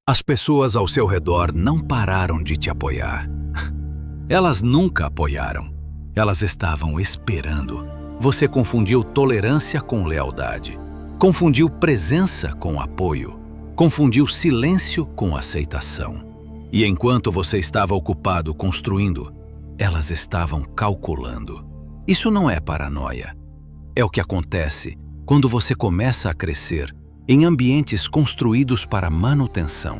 As pessoas ao seu redor não pararam de te apoiar. Elas nunca apoiaram. Elas estavam esperando. Você confundiu tolerância com lealdade. Confundiu presença com apoio. Confundiu silêncio com aceitação. E enquanto você estava ocupado construindo, elas estavam calculando. Isso não é paranoia. É o que acontece quando você começa a crescer em ambientes construídos para manutenção,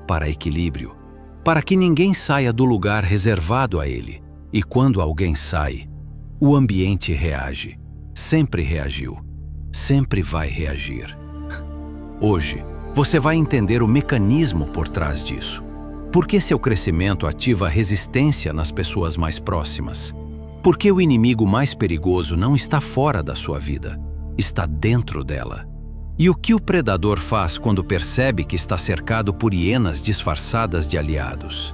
para equilíbrio, para que ninguém saia do lugar reservado a ele. E quando alguém sai, o ambiente reage. Sempre reagiu. Sempre vai reagir. Hoje, você vai entender o mecanismo por trás disso. Por que seu crescimento ativa resistência nas pessoas mais próximas? Por que o inimigo mais perigoso não está fora da sua vida? Está dentro dela. E o que o predador faz quando percebe que está cercado por hienas disfarçadas de aliados?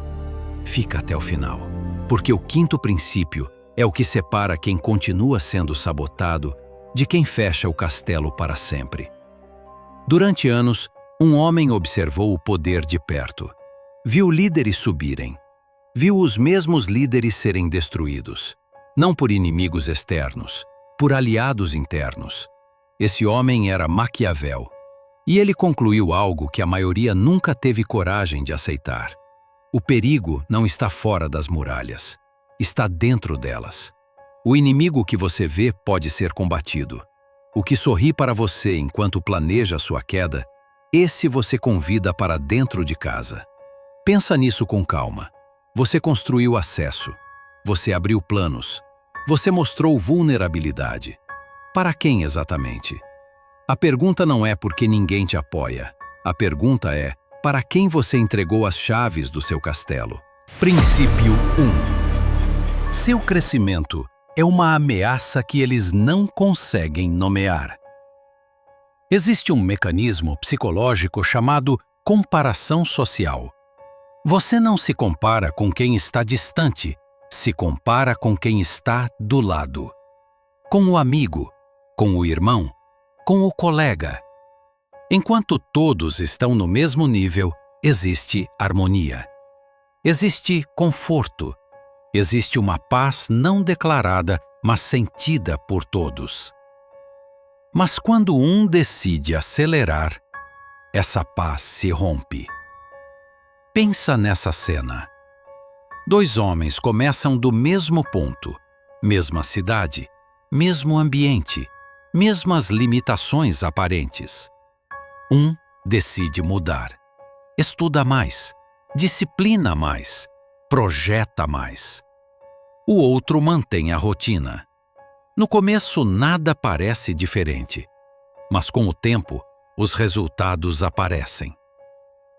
Fica até o final, porque o quinto princípio é o que separa quem continua sendo sabotado de quem fecha o castelo para sempre. Durante anos, um homem observou o poder de perto. Viu líderes subirem. Viu os mesmos líderes serem destruídos. Não por inimigos externos, por aliados internos. Esse homem era Maquiavel. E ele concluiu algo que a maioria nunca teve coragem de aceitar. O perigo não está fora das muralhas. Está dentro delas. O inimigo que você vê pode ser combatido. O que sorri para você enquanto planeja sua queda, esse você convida para dentro de casa. Pensa nisso com calma. Você construiu acesso. Você abriu planos. Você mostrou vulnerabilidade. Para quem exatamente? A pergunta não é por que ninguém te apoia. A pergunta é para quem você entregou as chaves do seu castelo. Princípio 1. Seu crescimento é uma ameaça que eles não conseguem nomear. Existe um mecanismo psicológico chamado comparação social. Você não se compara com quem está distante, se compara com quem está do lado. Com o amigo, com o irmão, com o colega. Enquanto todos estão no mesmo nível, existe harmonia. Existe conforto. Existe uma paz não declarada, mas sentida por todos. Mas quando um decide acelerar, essa paz se rompe. Pensa nessa cena. Dois homens começam do mesmo ponto, mesma cidade, mesmo ambiente, mesmas limitações aparentes. Um decide mudar. Estuda mais, disciplina mais, projeta mais. O outro mantém a rotina. No começo nada parece diferente, mas com o tempo os resultados aparecem.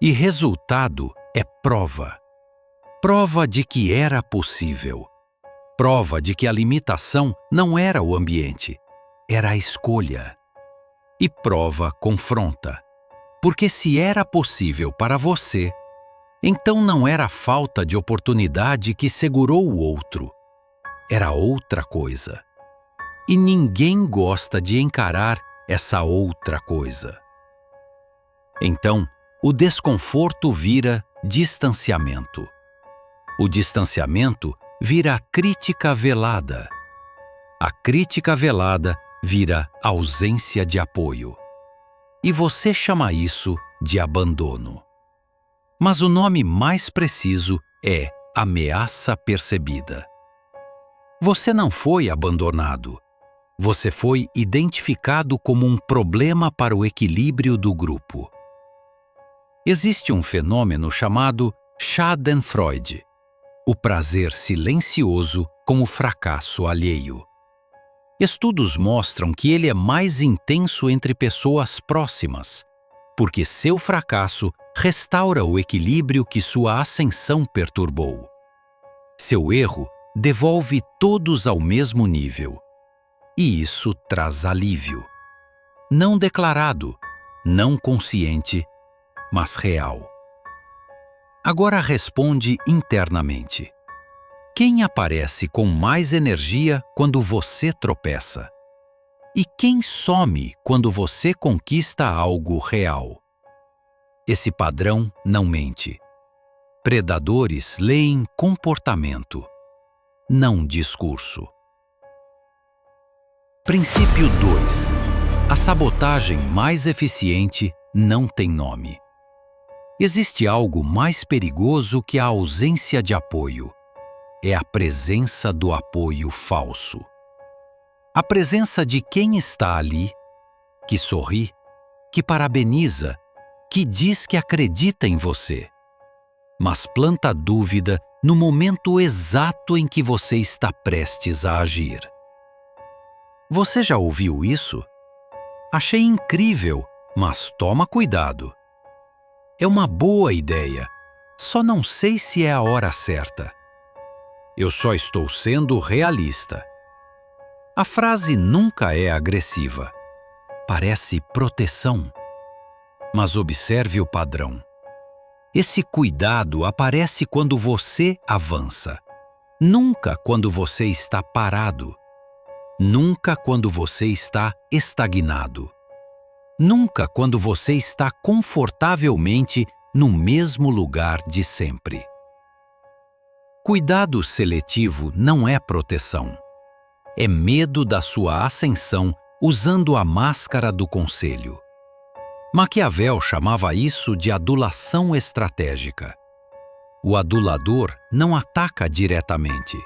E resultado é prova. Prova de que era possível. Prova de que a limitação não era o ambiente, era a escolha. E prova confronta. Porque se era possível para você, então não era a falta de oportunidade que segurou o outro. Era outra coisa. E ninguém gosta de encarar essa outra coisa. Então, o desconforto vira distanciamento. O distanciamento vira crítica velada. A crítica velada vira ausência de apoio. E você chama isso de abandono. Mas o nome mais preciso é ameaça percebida. Você não foi abandonado. Você foi identificado como um problema para o equilíbrio do grupo. Existe um fenômeno chamado Schadenfreude, o prazer silencioso com o fracasso alheio. Estudos mostram que ele é mais intenso entre pessoas próximas, porque seu fracasso restaura o equilíbrio que sua ascensão perturbou. Seu erro devolve todos ao mesmo nível. E isso traz alívio. Não declarado, não consciente, mas real. Agora responde internamente. Quem aparece com mais energia quando você tropeça? E quem some quando você conquista algo real? Esse padrão não mente. Predadores leem comportamento, não discurso. Princípio 2. A sabotagem mais eficiente não tem nome. Existe algo mais perigoso que a ausência de apoio. É a presença do apoio falso. A presença de quem está ali, que sorri, que parabeniza, que diz que acredita em você, mas planta dúvida no momento exato em que você está prestes a agir. Você já ouviu isso? Achei incrível, mas toma cuidado. É uma boa ideia, só não sei se é a hora certa. Eu só estou sendo realista. A frase nunca é agressiva. Parece proteção. Mas observe o padrão. Esse cuidado aparece quando você avança. Nunca quando você está parado. Nunca quando você está estagnado. Nunca quando você está confortavelmente no mesmo lugar de sempre. Cuidado seletivo não é proteção. É medo da sua ascensão usando a máscara do conselho. Maquiavel chamava isso de adulação estratégica. O adulador não ataca diretamente.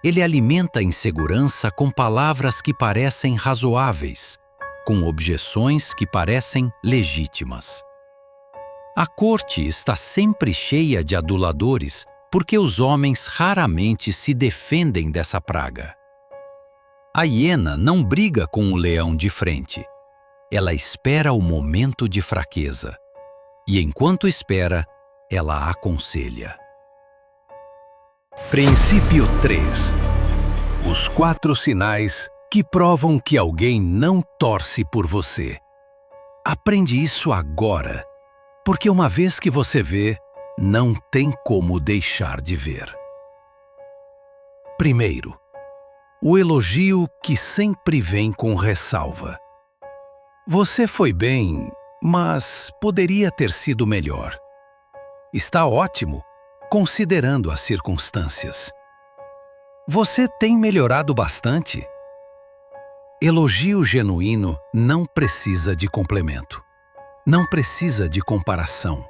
Ele alimenta a insegurança com palavras que parecem razoáveis, com objeções que parecem legítimas. A corte está sempre cheia de aduladores porque os homens raramente se defendem dessa praga. A hiena não briga com o leão de frente. Ela espera o momento de fraqueza. E enquanto espera, ela aconselha. Princípio 3. Os 4 sinais que provam que alguém não torce por você. Aprende isso agora, porque uma vez que você vê, não tem como deixar de ver. Primeiro, o elogio que sempre vem com ressalva. Você foi bem, mas poderia ter sido melhor. Está ótimo, considerando as circunstâncias. Você tem melhorado bastante. Elogio genuíno não precisa de complemento. Não precisa de comparação.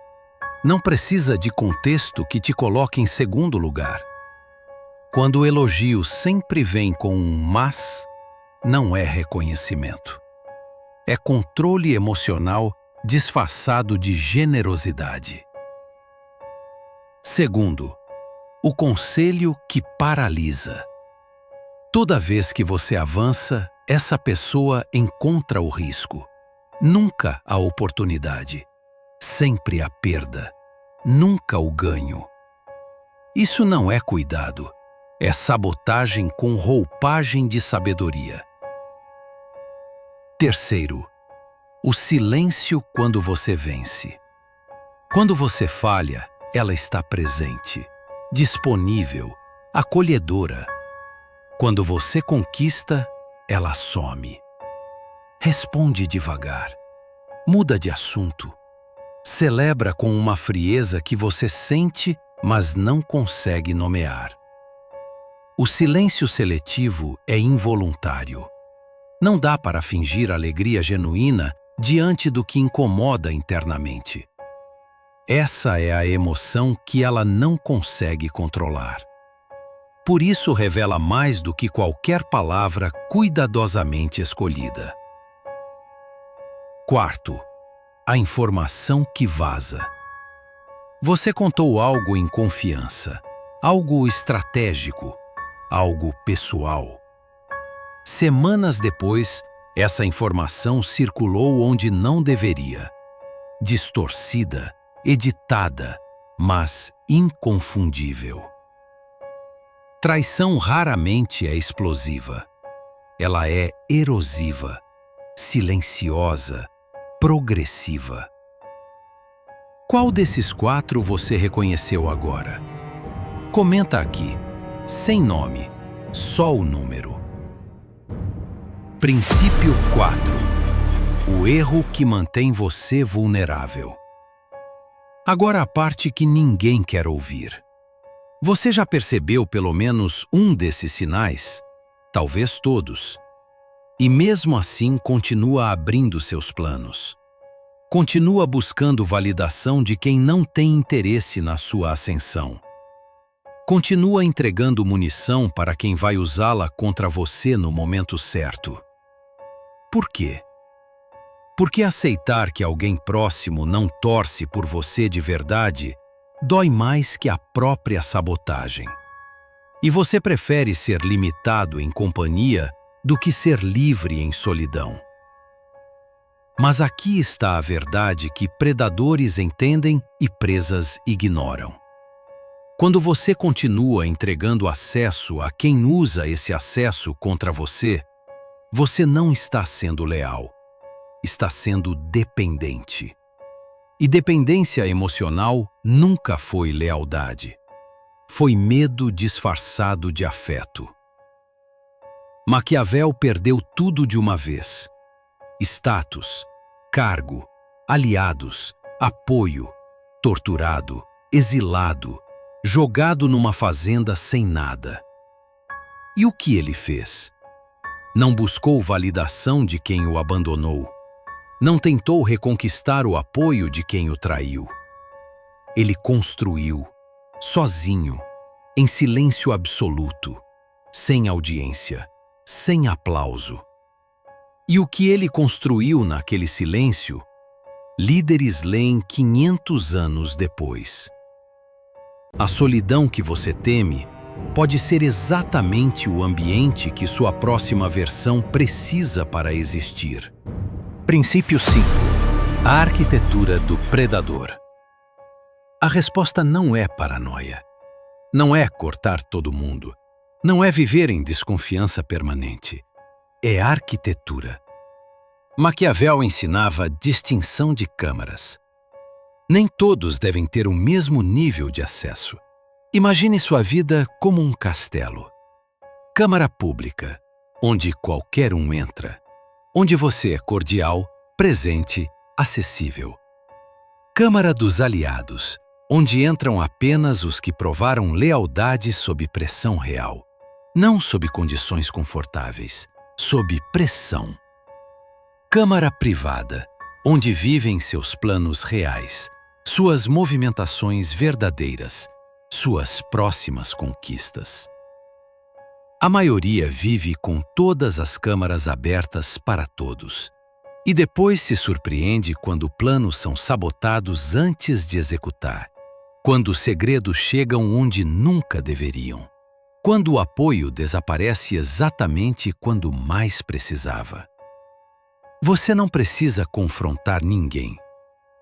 Não precisa de contexto que te coloque em segundo lugar. Quando o elogio sempre vem com um mas, não é reconhecimento. É controle emocional disfarçado de generosidade. Segundo, o conselho que paralisa. Toda vez que você avança, essa pessoa encontra o risco. Nunca a oportunidade. Sempre a perda. Nunca o ganho. Isso não é cuidado. É sabotagem com roupagem de sabedoria. Terceiro, o silêncio quando você vence. Quando você falha, ela está presente, disponível, acolhedora. Quando você conquista, ela some. Responde devagar. Muda de assunto. Celebra com uma frieza que você sente, mas não consegue nomear. O silêncio seletivo é involuntário. Não dá para fingir alegria genuína diante do que incomoda internamente. Essa é a emoção que ela não consegue controlar. Por isso revela mais do que qualquer palavra cuidadosamente escolhida. Quarto, a informação que vaza. Você contou algo em confiança, algo estratégico, algo pessoal. Semanas depois, essa informação circulou onde não deveria. Distorcida, editada, mas inconfundível. Traição raramente é explosiva. Ela é erosiva, silenciosa, progressiva. Qual desses 4 você reconheceu agora? Comenta aqui, sem nome, só o número. Princípio 4. O erro que mantém você vulnerável. Agora a parte que ninguém quer ouvir. Você já percebeu pelo menos um desses sinais? Talvez todos. E mesmo assim continua abrindo seus planos. Continua buscando validação de quem não tem interesse na sua ascensão. Continua entregando munição para quem vai usá-la contra você no momento certo. Por quê? Porque aceitar que alguém próximo não torce por você de verdade dói mais que a própria sabotagem. E você prefere ser limitado em companhia do que ser livre em solidão. Mas aqui está a verdade que predadores entendem e presas ignoram. Quando você continua entregando acesso a quem usa esse acesso contra você, você não está sendo leal, está sendo dependente. E dependência emocional nunca foi lealdade. Foi medo disfarçado de afeto. Maquiavel perdeu tudo de uma vez: status, cargo, aliados, apoio, torturado, exilado, jogado numa fazenda sem nada. E o que ele fez? Não buscou validação de quem o abandonou. Não tentou reconquistar o apoio de quem o traiu. Ele construiu, sozinho, em silêncio absoluto, sem audiência, sem aplauso. E o que ele construiu naquele silêncio, líderes leem 500 anos depois. A solidão que você teme pode ser exatamente o ambiente que sua próxima versão precisa para existir. Princípio 5. A arquitetura do predador. A resposta não é paranoia. Não é cortar todo mundo. Não é viver em desconfiança permanente. É arquitetura. Maquiavel ensinava distinção de câmaras. Nem todos devem ter o mesmo nível de acesso. Imagine sua vida como um castelo. Câmara pública, onde qualquer um entra. Onde você é cordial, presente, acessível. Câmara dos aliados, onde entram apenas os que provaram lealdade sob pressão real. Não sob condições confortáveis, sob pressão. Câmara privada, onde vivem seus planos reais, suas movimentações verdadeiras, suas próximas conquistas. A maioria vive com todas as câmaras abertas para todos, e depois se surpreende quando planos são sabotados antes de executar, quando os segredos chegam onde nunca deveriam, quando o apoio desaparece exatamente quando mais precisava. Você não precisa confrontar ninguém.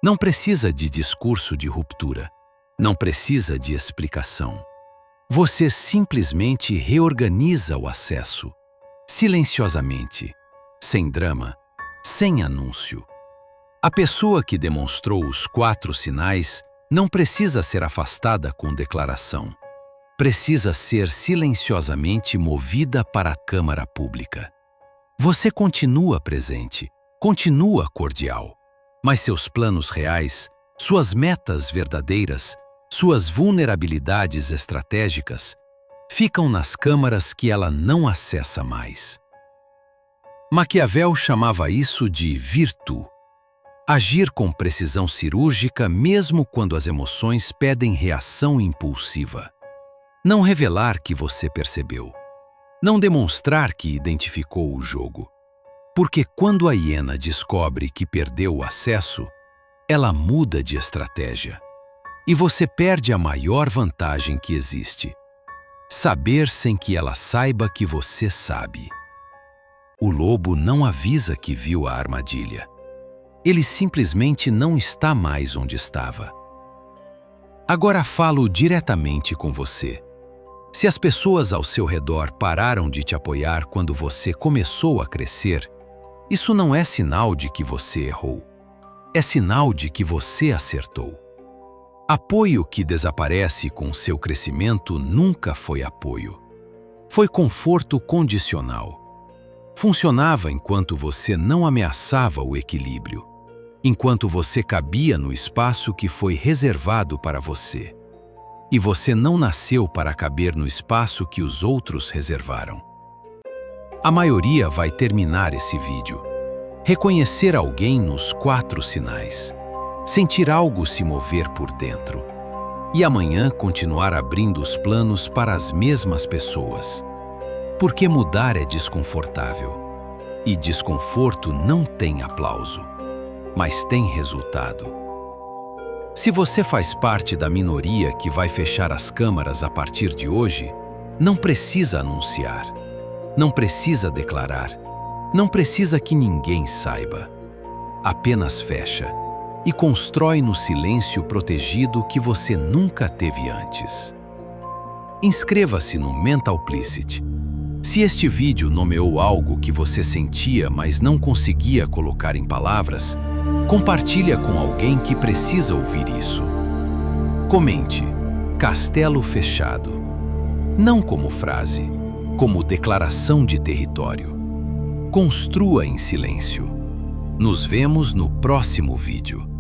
Não precisa de discurso de ruptura. Não precisa de explicação. Você simplesmente reorganiza o acesso, silenciosamente, sem drama, sem anúncio. A pessoa que demonstrou os 4 sinais não precisa ser afastada com declaração. Precisa ser silenciosamente movida para a câmara pública. Você continua presente, continua cordial, mas seus planos reais, suas metas verdadeiras, suas vulnerabilidades estratégicas ficam nas câmaras que ela não acessa mais. Maquiavel chamava isso de virtu. Agir com precisão cirúrgica mesmo quando as emoções pedem reação impulsiva. Não revelar que você percebeu. Não demonstrar que identificou o jogo. Porque quando a hiena descobre que perdeu o acesso, ela muda de estratégia. E você perde a maior vantagem que existe: saber sem que ela saiba que você sabe. O lobo não avisa que viu a armadilha. Ele simplesmente não está mais onde estava. Agora falo diretamente com você. Se as pessoas ao seu redor pararam de te apoiar quando você começou a crescer, isso não é sinal de que você errou. É sinal de que você acertou. Apoio que desaparece com seu crescimento nunca foi apoio. Foi conforto condicional. Funcionava enquanto você não ameaçava o equilíbrio. enquanto você cabia no espaço que foi reservado para você. E você não nasceu para caber no espaço que os outros reservaram. A maioria vai terminar esse vídeo. Reconhecer alguém nos 4 sinais. Sentir algo se mover por dentro. E amanhã continuar abrindo os planos para as mesmas pessoas. Porque mudar é desconfortável. E desconforto não tem aplauso, mas tem resultado. Se você faz parte da minoria que vai fechar as câmaras a partir de hoje, não precisa anunciar, não precisa declarar, não precisa que ninguém saiba. Apenas fecha e constrói no silêncio protegido que você nunca teve antes. Inscreva-se no Mentalplicity. Se este vídeo nomeou algo que você sentia, mas não conseguia colocar em palavras, compartilha com alguém que precisa ouvir isso. Comente: Castelo Fechado. Não como frase, como declaração de território. Construa em silêncio. Nos vemos no próximo vídeo.